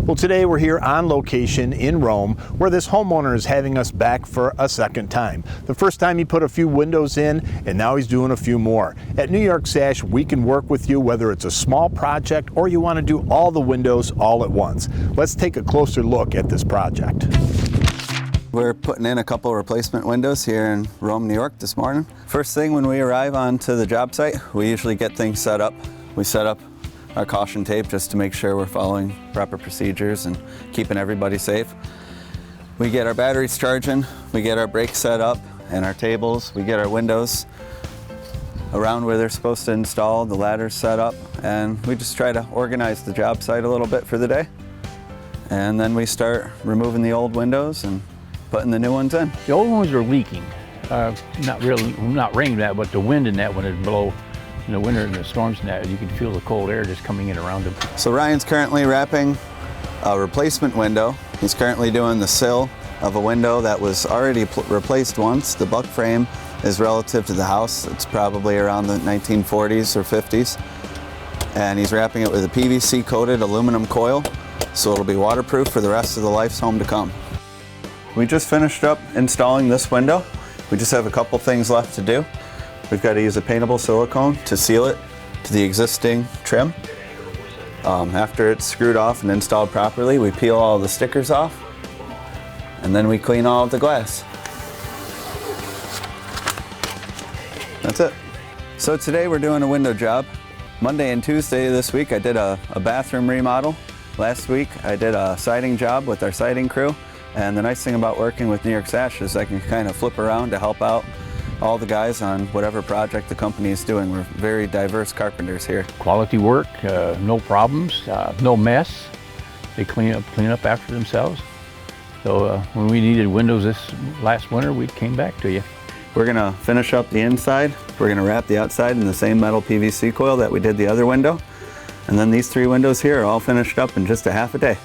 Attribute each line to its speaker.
Speaker 1: Well, today we're here on location in Rome where this homeowner is having us back for a second time. The first time he put a few windows in, and now he's doing a few more. At New York Sash, we can work with you whether it's a small project or you want to do all the windows all at once. Let's take a closer look at this project.
Speaker 2: We're putting in a couple replacement windows here in Rome, New York this morning. First thing when we arrive onto the job site, we usually get things set up. We set up our caution tape just to make sure we're following proper procedures and keeping everybody safe. We get our batteries charging, we get our brakes set up and our tables, we get our windows around where they're supposed to install, the ladders set up, and we just try to organize the job site a little bit for the day. And then we start removing the old windows and putting the new ones in.
Speaker 3: The old ones are leaking. Not raining that, but the wind in that one is blow. In the winter and the storms and that, you can feel the cold air just coming in around them.
Speaker 2: So Ryan's currently wrapping a replacement window. He's currently doing the sill of a window that was already replaced once. The buck frame is relative to the house. It's probably around the 1940s or 50s. And he's wrapping it with a PVC coated aluminum coil, so it'll be waterproof for the rest of the life's home to come. We just finished up installing this window. We just have a couple things left to do. We've got to use a paintable silicone to seal it to the existing trim. After it's screwed off and installed properly, we peel all the stickers off, and then we clean all of the glass. That's it. So today we're doing a window job. Monday and Tuesday this week I did a bathroom remodel. Last week I did a siding job with our siding crew. And the nice thing about working with New York Sash is I can kind of flip around to help out all the guys on whatever project the company is doing. We're very diverse carpenters here.
Speaker 3: Quality work, no problems, no mess. They clean up after themselves. So when we needed windows this last winter, we came back to you.
Speaker 2: We're gonna finish up the inside. We're gonna wrap the outside in the same metal PVC coil that we did the other window. And then these three windows here are all finished up in just a half a day.